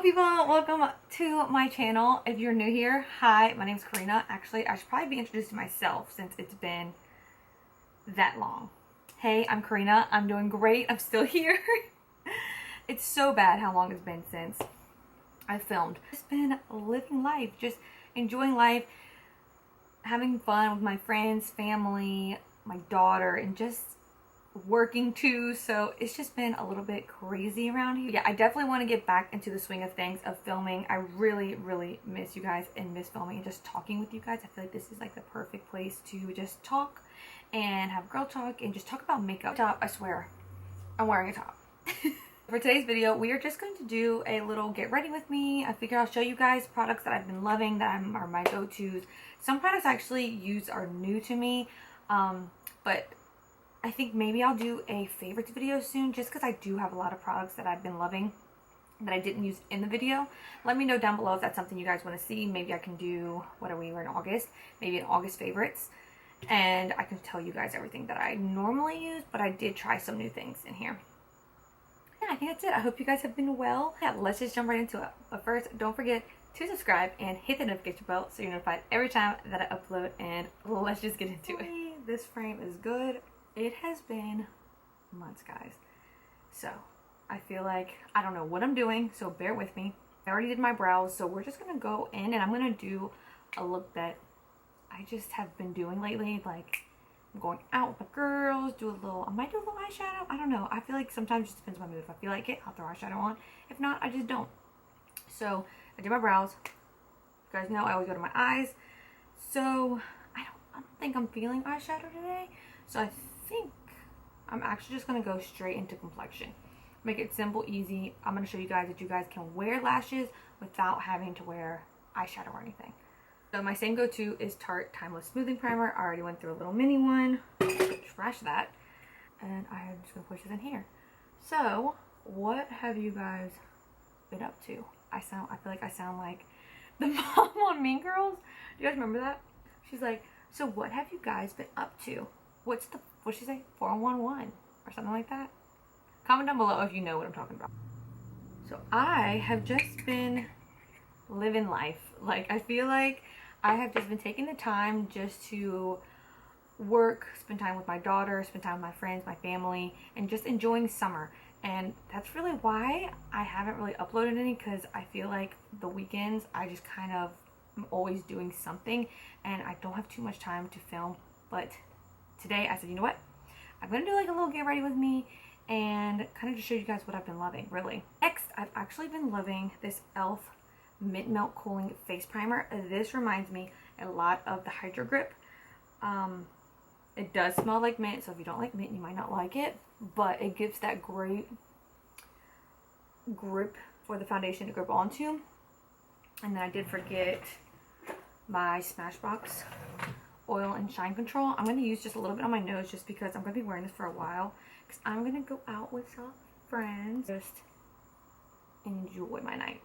people, welcome to my channel. If you're new here, hi, my name's Karina. Actually, I should probably be introducing myself since it's been that long. Hey, I'm Karina. I'm doing great. I'm still here. It's so bad how long it's been since I filmed. Just been living life, just enjoying life, having fun with my friends, family, my daughter, and just working too. So it's just been a little bit crazy around here. Yeah, I definitely want to get back into the swing of things, of filming. I really miss you guys and miss filming and just talking with you guys. I feel like this is like the perfect place to just talk and have girl talk and just talk about makeup. Top, I swear I'm wearing a top. For today's video, we are just going to do a little get ready with me. I figure I'll show you guys products that I've been loving, that are my go-tos. Some products I actually use are new to me, but I think maybe I'll do a favorites video soon, just because I do have a lot of products that I've been loving that I didn't use in the video. Let me know down below if that's something you guys want to see. Maybe I can do, what are we, we're in August, maybe an August favorites, and I can tell you guys everything that I normally use, but I did try some new things in here. Yeah, I think that's it. I hope you guys have been well. Yeah, let's just jump right into it. But first, don't forget to subscribe and hit the notification bell so you're notified every time that I upload, and let's just get into it. This frame is good. It has been months, guys, so I feel like I don't know what I'm doing, so bear with me. I already did my brows, so we're just gonna go in and I'm gonna do a look that I just have been doing lately. Like, I'm going out with the girls, I might do a little eyeshadow. I don't know. I feel like sometimes it just depends on my mood. If I feel like it, I'll throw eyeshadow on. If not, I just don't. So I did my brows. You guys know I always go to my eyes. So I don't think I'm feeling eyeshadow today. So I think I'm actually just going to go straight into complexion. Make it simple, easy. I'm going to show you guys that you guys can wear lashes without having to wear eyeshadow or anything. So my same go-to is Tarte Timeless Smoothing Primer. I already went through a little mini one. Trash that. And I'm just going to push this in here. So what have you guys been up to? I feel like I sound like the mom on Mean Girls. Do you guys remember that? She's like, so what have you guys been up to? What'd she say? 411 or something like that? Comment down below if you know what I'm talking about. So I have just been living life. Like, I feel like I have just been taking the time just to work, spend time with my daughter, spend time with my friends, my family, and just enjoying summer. And that's really why I haven't really uploaded any, because I feel like the weekends I just kind of am always doing something and I don't have too much time to film. But today I said, you know what, I'm gonna do like a little get ready with me and kind of just show you guys what I've been loving, really. Next, I've actually been loving this e.l.f. Mint Melt Cooling Face Primer. This reminds me a lot of the Hydro Grip. It does smell like mint, so if you don't like mint, you might not like it, but it gives that great grip for the foundation to grip onto. And then I did forget my Smashbox Oil and Shine Control. I'm going to use just a little bit on my nose just because I'm going to be wearing this for a while, because I'm going to go out with some friends, just enjoy my night.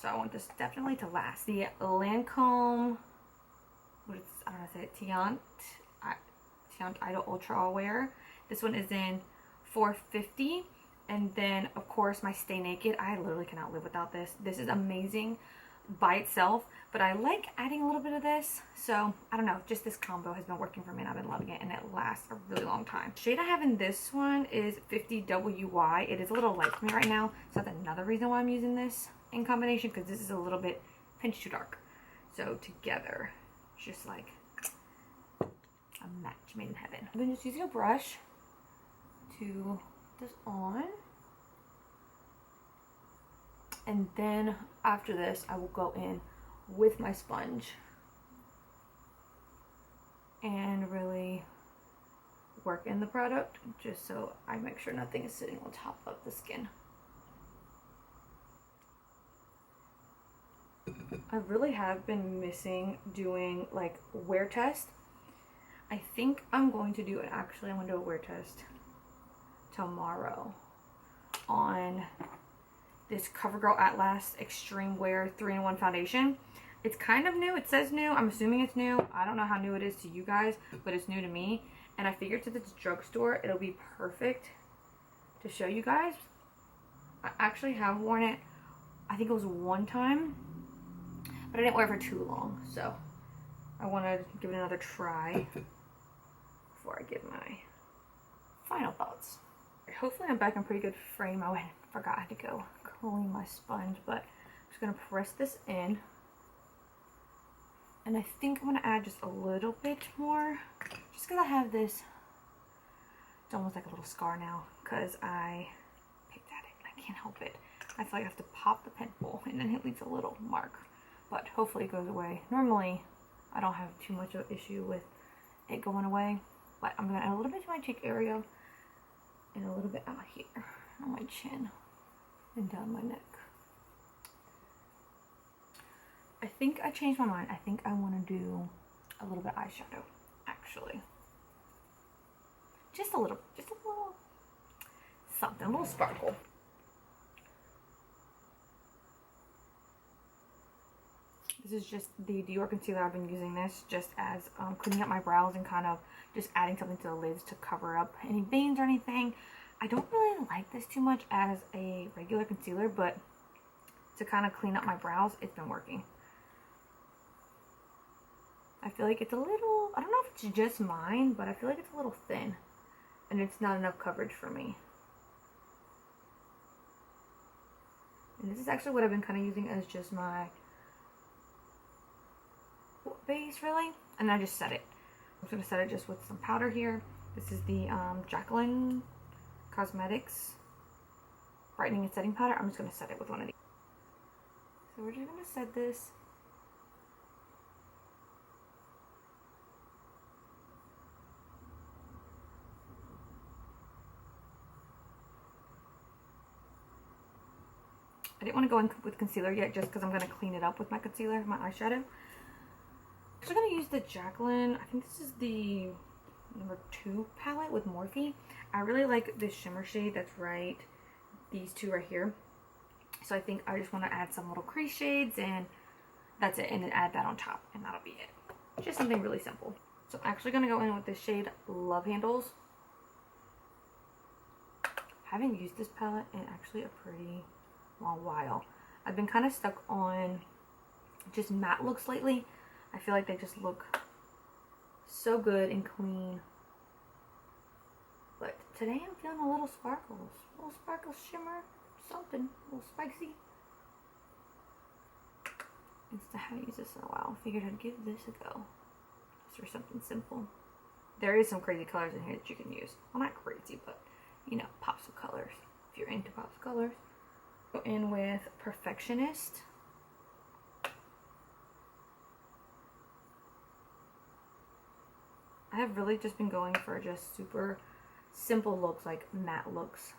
So I want this definitely to last. The Lancome, I don't know how to say it, Teint Idol Ultra Wear. This one is in 450. And then of course my Stay Naked. I literally cannot live without this. This is amazing by itself, but I like adding a little bit of this. So I don't know, just this combo has been working for me and I've been loving it, and it lasts a really long time. The shade I have in this one is 50WY. It is a little light for me right now, so that's another reason why I'm using this in combination, because this is a little bit pinch too dark. So together, it's just like a match made in heaven. I've been just using a brush to put this on. And then after this, I will go in with my sponge and really work in the product, just so I make sure nothing is sitting on top of the skin. I really have been missing doing like wear test. I think I'm going to do it. Actually, I'm going to do a wear test tomorrow on this CoverGirl Atlas Extreme Wear 3-in-1 foundation. It's kind of new. It says new. I'm assuming it's new. I don't know how new it is to you guys, but it's new to me. And I figured since it's a drugstore, it'll be perfect to show you guys. I actually have worn it I think it was one time, but I didn't wear it for too long, so I want to give it another try before I give my final thoughts. Hopefully I'm back in pretty good frame. I forgot I had to go clean my sponge, but I'm just gonna press this in. And I think I'm gonna add just a little bit more, just because I have this, it's almost like a little scar now, because I picked at it. I can't help it. I feel like I have to pop the pimple, and then it leaves a little mark. But hopefully it goes away. Normally, I don't have too much of an issue with it going away. But I'm gonna add a little bit to my cheek area, and a little bit out here on my chin, and down my neck. I think I changed my mind. I think I want to do a little bit eyeshadow, actually. Just a little something, a little sparkle. This is just the Dior Concealer. I've been using this just as cleaning up my brows and kind of just adding something to the lids to cover up any veins or anything. I don't really like this too much as a regular concealer, but to kind of clean up my brows, it's been working. I feel like it's a little, I don't know if it's just mine, but I feel like it's a little thin and it's not enough coverage for me. And this is actually what I've been kind of using as just my base, really. And I just set it. I'm just going to set it just with some powder here. This is the Jacqueline Cosmetics Brightening and Setting Powder. I'm just going to set it with one of these. So we're just going to set this. I didn't want to go in with concealer yet just because I'm going to clean it up with my concealer, my eyeshadow. I'm going to use the Jacqueline, I think this is the number 2 palette with Morphe. I really like this shimmer shade that's right, these two right here. So I think I just want to add some little crease shades and that's it, and then add that on top, and that'll be it. Just something really simple. So I'm actually going to go in with this shade Love Handles. I haven't used this palette in actually a pretty long while. I've been kind of stuck on just matte looks lately. I feel like they just look so good and clean. But today I'm feeling a little sparkles. A little sparkle shimmer, something, a little spicy. Instead, I haven't used this in a while. Figured I'd give this a go. Just for something simple. There is some crazy colors in here that you can use. Well, not crazy, but you know, pops of colors. If you're into pops of colors. Go in with Perfectionist. I have really just been going for just super simple looks, like matte looks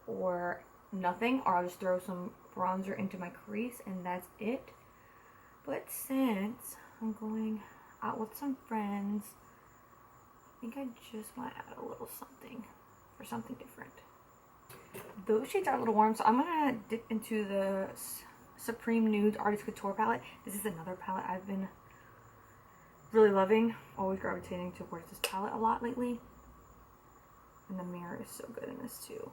or nothing, or I'll just throw some bronzer into my crease and that's it. But since I'm going out with some friends, I think I just want to add a little something for something different. Those shades are a little warm, so I'm gonna dip into the Supreme Nudes Artist Couture palette. This is another palette I've been really loving. Always gravitating towards this palette a lot lately. And the mirror is so good in this too.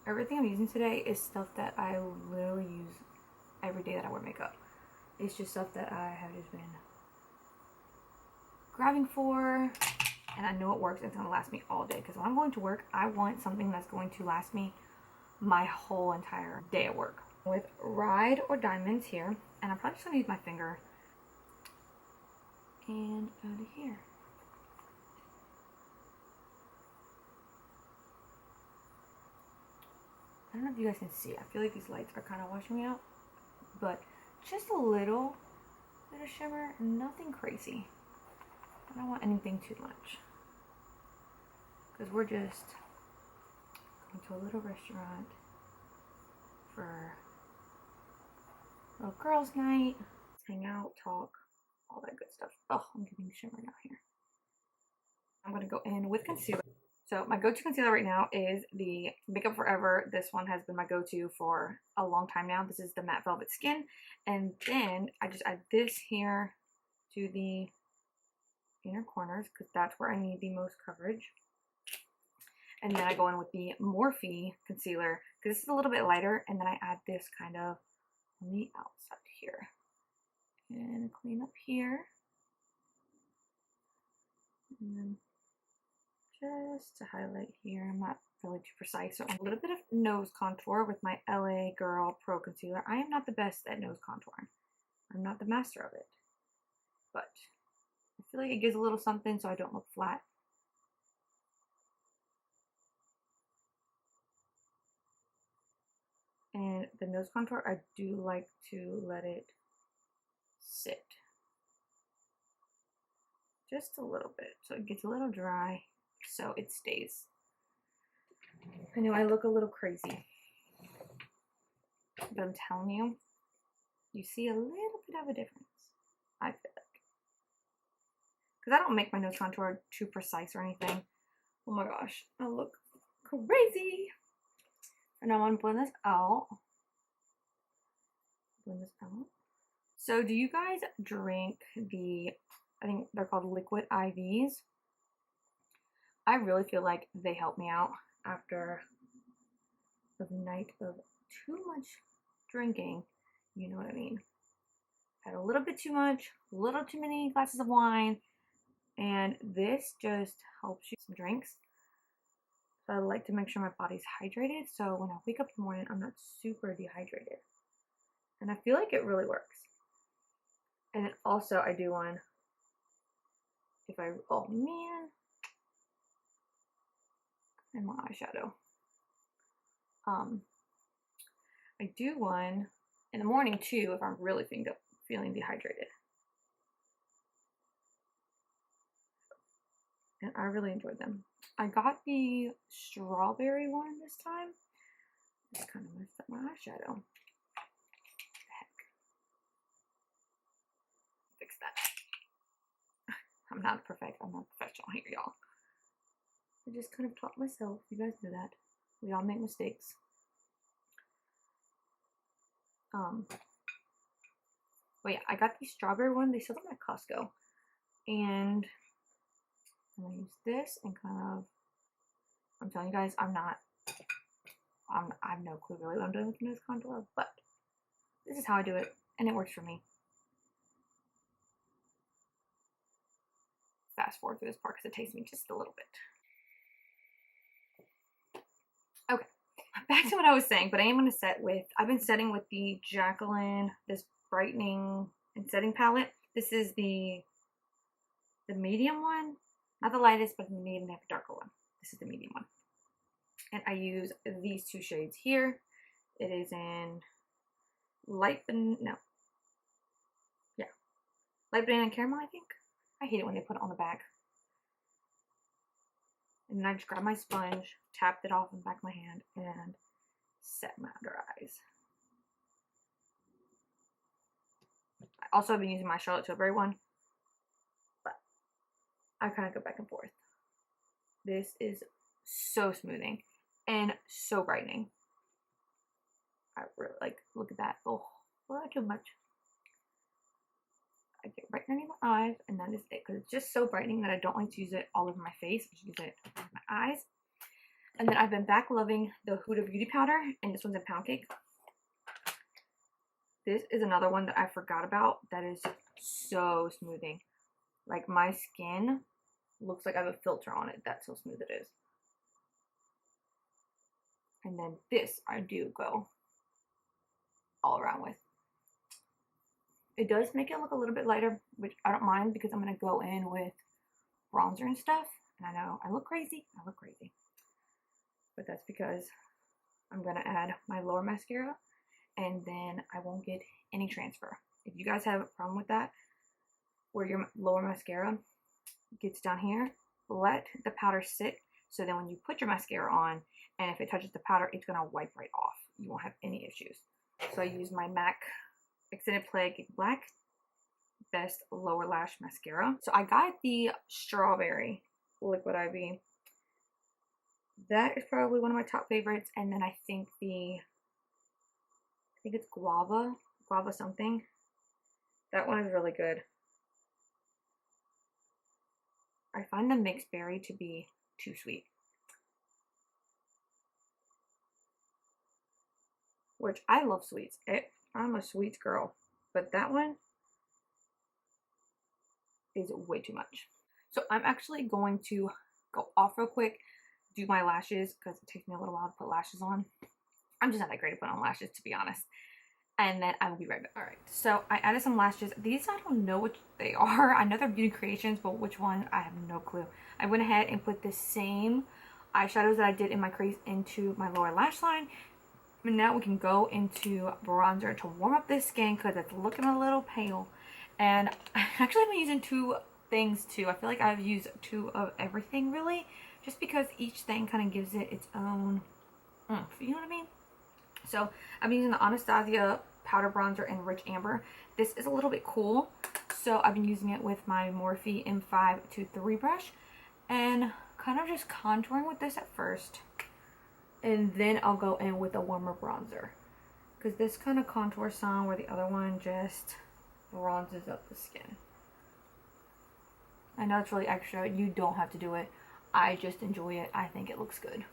Everything I'm using today is stuff that I literally use every day that I wear makeup. It's just stuff that I have just been grabbing for, and I know it works. It's gonna last me all day, because when I'm going to work, I want something that's going to last me my whole entire day at work. With Ride or Diamonds here, and I'm probably just gonna use my finger and out of here. I don't know if you guys can see. I feel like these lights are kind of washing me out, but just a little bit of shimmer, nothing crazy. I don't want anything too much, because we're just going to a little restaurant for a little girls' night. Let's hang out, talk, all that good stuff. Oh, I'm getting shimmer now here. I'm going to go in with concealer. So my go-to concealer right now is the Makeup Forever. This one has been my go-to for a long time now. This is the Matte Velvet Skin. And then I just add this here to the inner corners because that's where I need the most coverage. And then I go in with the Morphe concealer because this is a little bit lighter, and then I add this kind of on the outside here. And clean up here. And then just to highlight here, I'm not really too precise. So a little bit of nose contour with my LA Girl Pro Concealer. I am not the best at nose contouring. I'm not the master of it. But I feel like it gives a little something so I don't look flat. And the nose contour, I do like to let it sit. Just a little bit so it gets a little dry so it stays. I know I look a little crazy, but I'm telling you, you see a little bit of a difference, I feel like. Because I don't make my nose contour too precise or anything. Oh my gosh, I look crazy. And I'm gonna blend this out. So do you guys drink the, I think they're called liquid IVs? I really feel like they help me out after a night of too much drinking. You know what I mean. Had a little bit too much, a little too many glasses of wine, and this just helps you some drinks. So I like to make sure my body's hydrated, so when I wake up in the morning, I'm not super dehydrated. And I feel like it really works. And then also I do one, if I, oh man, and my eyeshadow. I do one in the morning too if I'm really feeling dehydrated. And I really enjoyed them. I got the strawberry one this time. Just kind of messed up my eyeshadow. Heck. Fix that. I'm not professional here, y'all. I just kind of taught myself. You guys know that. We all make mistakes. But yeah, I got the strawberry one. They sell them at Costco. And I'm gonna use this and kind of, I'm telling you guys, I have no clue really what I'm doing with the nose contour, but this is how I do it, and it works for me. Fast forward through this part because it takes me just a little bit. Okay, back to what I was saying, but I am going to set with, I've been setting with the Jacqueline, this brightening and setting palette. This is the medium one, not the lightest, but the medium, they have a darker one. This is the medium one. And I use these two shades here. It is in light banana and caramel, I think. I hate it when they put it on the back. And then I just grab my sponge, tapped it off in the back of my hand, and set my under eyes. I also have been using my Charlotte Tilbury one, but I kind of go back and forth. This is so smoothing and so brightening. I really like, look at that. Oh, not too much. I get right underneath my eyes, and that is it, because it's just so brightening that I don't like to use it all over my face. I just use it on my eyes. And then I've been back loving the Huda Beauty powder, and this one's in Pound Cake. This is another one that I forgot about that is so smoothing. Like, my skin looks like I have a filter on it. That's how smooth it is. And then this I do go all around with. It does make it look a little bit lighter, which I don't mind because I'm going to go in with bronzer and stuff. And I know I look crazy. But that's because I'm going to add my lower mascara, and then I won't get any transfer. If you guys have a problem with that, where your lower mascara gets down here, let the powder sit, so then when you put your mascara on, and if it touches the powder, it's going to wipe right off. You won't have any issues. So I use my MAC Extended Play Black Best Lower Lash Mascara. So I got the Strawberry Liquid IV. That is probably one of my top favorites. And then I think it's Guava something. That one is really good. I find the mixed berry to be too sweet. Which I love sweets. I'm a sweets girl. But that one is way too much. So I'm actually going to go off real quick, do my lashes, because it takes me a little while to put lashes on. I'm just not that great at putting on lashes, to be honest. And then I will be right back. Alright, so I added some lashes. These, I don't know what they are. I know they're Beauty Creations, but which one, I have no clue. I went ahead and put the same eyeshadows that I did in my crease into my lower lash line. And now we can go into bronzer to warm up this skin because it's looking a little pale. And I actually have been using two things too. I feel like I've used two of everything really, just because each thing kind of gives it its own you know what I mean? So I'm using the Anastasia powder bronzer in Rich Amber. This is a little bit cool, so I've been using it with my Morphe M523 brush and kind of just contouring with this at first, and then I'll go in with a warmer bronzer because this kind of contours some where the other one just bronzes up the skin. I know it's really extra. You don't have to do it. I just enjoy it. I think it looks good.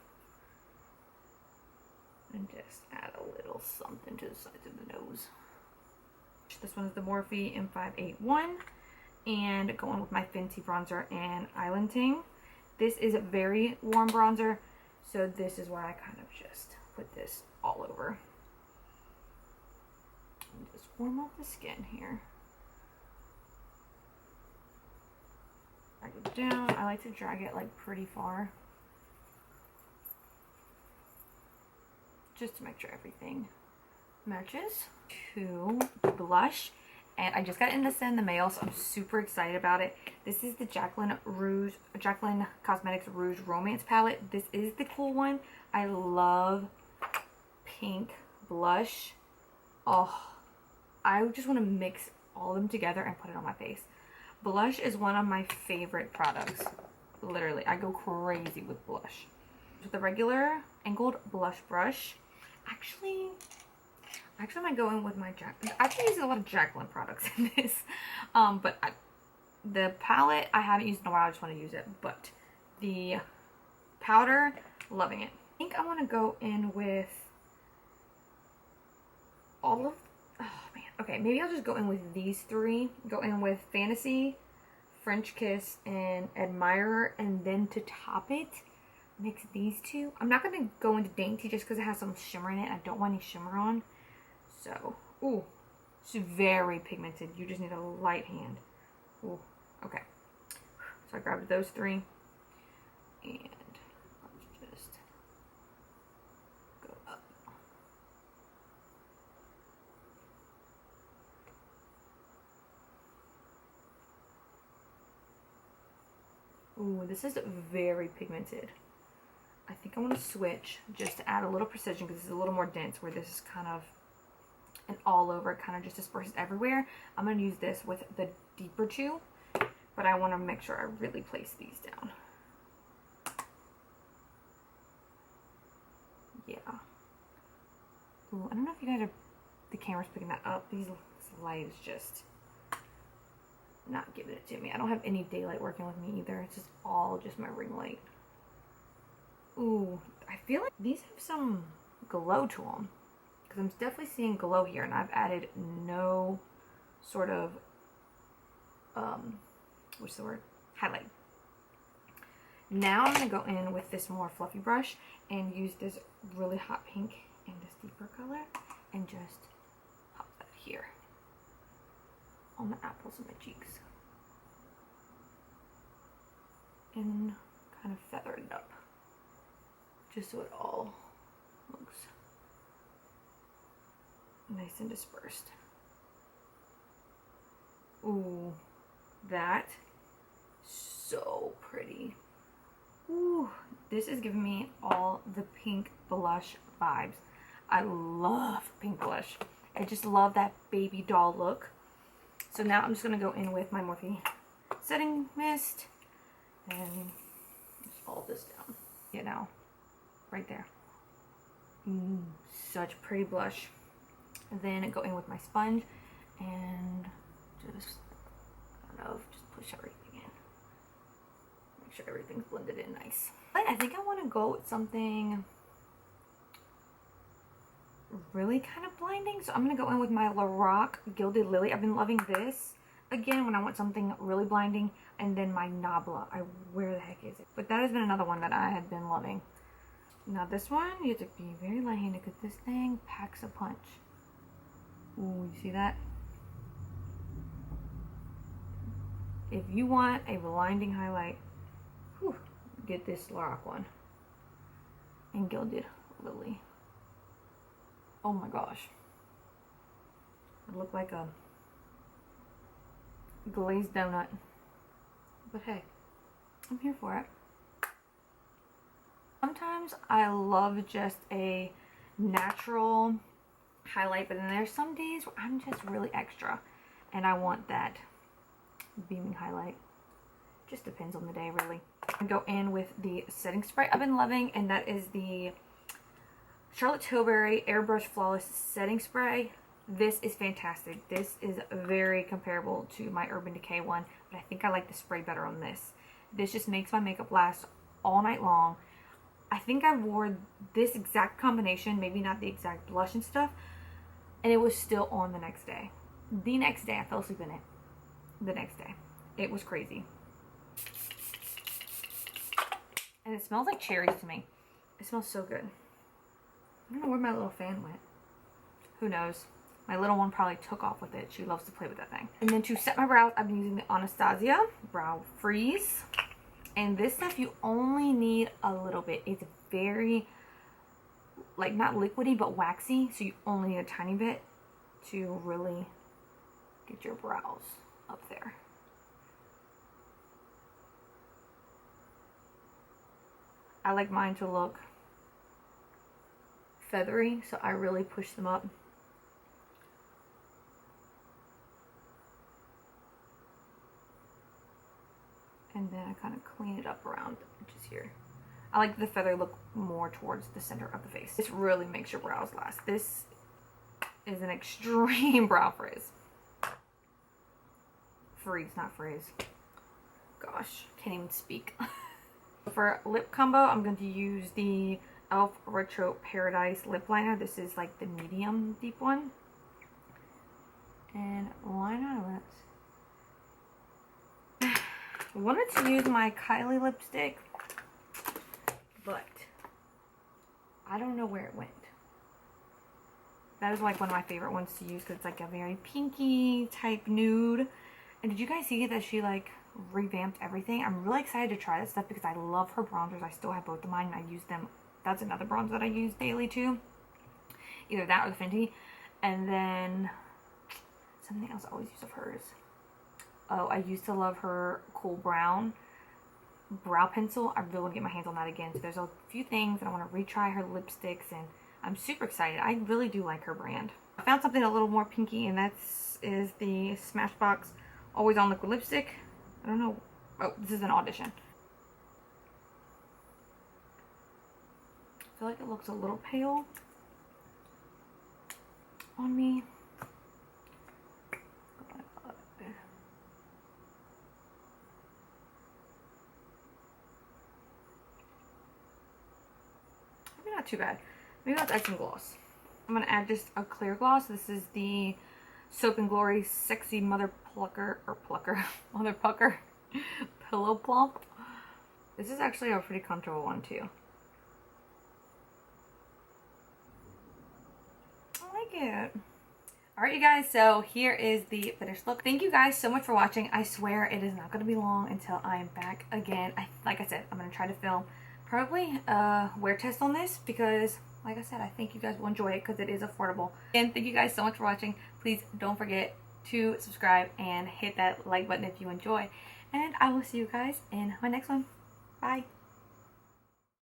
And just add a little something to the sides of the nose. This one is the Morphe M581. And going with my Fenty bronzer in Island Ting. This is a very warm bronzer, so this is why I kind of just put this all over. And just warm up the skin here. Drag it down. I like to drag it like pretty far, just to make sure everything matches. To blush, and I just got this in the mail, so I'm super excited about it. This is the Jaclyn Cosmetics Rouge Romance Palette. This is the cool one. I love pink blush. Oh, I just want to mix all of them together and put it on my face. Blush is one of my favorite products. Literally, I go crazy with blush. With the regular angled blush brush, actually I might go in with my Jaclyn. I've been using a lot of Jaclyn products in this, but the palette I haven't used in a while. I just want to use it, but the powder, loving it. I think I want to go in with all of, oh man, okay, maybe I'll just go in with these three. Go in with Fantasy, French Kiss, and Admirer, and then to top it, mix these two. I'm not going to go into Dainty just because it has some shimmer in it. I don't want any shimmer on. So, ooh, it's very pigmented. You just need a light hand. Ooh, okay. So I grabbed those three. And let's just go up. Ooh, this is very pigmented. I think I want to switch just to add a little precision because this is a little more dense, where this is kind of an all over, kind of just disperses everywhere. I'm going to use this with the deeper two, but I want to make sure I really place these down. Yeah. Ooh, I don't know if you guys are, the camera's picking that up. This light is just not giving it to me. I don't have any daylight working with me either. It's just all just my ring light. Ooh, I feel like these have some glow to them, because I'm definitely seeing glow here, and I've added no sort of, what's the word? Highlight. Now I'm going to go in with this more fluffy brush and use this really hot pink and this deeper color and just pop that here on the apples of my cheeks. And kind of feather it up, just so it all looks nice and dispersed. Ooh, that so pretty. Ooh, this is giving me all the pink blush vibes. I love pink blush. I just love that baby doll look. So now I'm just gonna go in with my Morphe setting mist and just all this down. You know, right there. Such pretty blush. And then go in with my sponge and just kind of just push everything everything's blended in nice. But I think I want to go with something really kind of blinding. So I'm going to go in with my Lorac Gilded Lily. I've been loving this. Again, when I want something really blinding. And then my Nabla. Where the heck is it? But that has been another one that I had been loving. Now this one, you have to be very light-handed because this thing packs a punch. Ooh, you see that? If you want a blinding highlight, whew, get this Lorac one. And Gilded Lily. Oh my gosh. It looked like a glazed donut. But hey, I'm here for it. Sometimes I love just a natural highlight, but then there's some days where I'm just really extra and I want that beaming highlight. Just depends on the day, really. I go in with the setting spray I've been loving, and that is the Charlotte Tilbury Airbrush Flawless Setting Spray. This is fantastic. This is very comparable to my Urban Decay one, but I think I like the spray better on this. This just makes my makeup last all night long. I think I wore this exact combination, maybe not the exact blush and stuff, and it was still on the next day. The next day, I fell asleep in it. The next day. It was crazy. And it smells like cherries to me. It smells so good. I don't know where my little fan went. Who knows? My little one probably took off with it. She loves to play with that thing. And then to set my brows, I've been using the Anastasia Brow Freeze. And this stuff, you only need a little bit. It's very, like, not liquidy, but waxy. So you only need a tiny bit to really get your brows up there. I like mine to look feathery, so I really push them up. And then I kind of clean it up around the edges here. I like the feather look more towards the center of the face. This really makes your brows last. This is an extreme brow frizz. Freeze, not frizz. Gosh, can't even speak. For lip combo, I'm going to use the e.l.f. Retro Paradise lip liner. This is like the medium deep one. And line our lips. I wanted to use my Kylie lipstick, but I don't know where it went. That is like one of my favorite ones to use because it's like a very pinky type nude. And did you guys see that she like revamped everything? I'm really excited to try that stuff because I love her bronzers. I still have both of mine and I use them. That's another bronzer that I use daily too. Either that or the Fenty. And then something else I always use of hers. Oh, I used to love her Cool Brown brow pencil. I really want to get my hands on that again. So there's a few things that I want to retry her lipsticks, and I'm super excited. I really do like her brand. I found something a little more pinky, and that is the Smashbox Always On Liquid Lipstick. I don't know. Oh, this is an Audition. I feel like it looks a little pale on me. Maybe not too bad. Maybe let's add some gloss. I'm going to add just a clear gloss. This is the Soap and Glory Sexy Mother Pucker Pillow Plump. This is actually a pretty comfortable one too. I like it. Alright you guys, so here is the finished look. Thank you guys so much for watching. I swear it is not going to be long until I am back again. Like I said, I'm going to try to film probably a wear test on this because, like I said, I think you guys will enjoy it because it is affordable. And thank you guys so much for watching. Please don't forget to subscribe and hit that like button if you enjoy. And I will see you guys in my next one. Bye.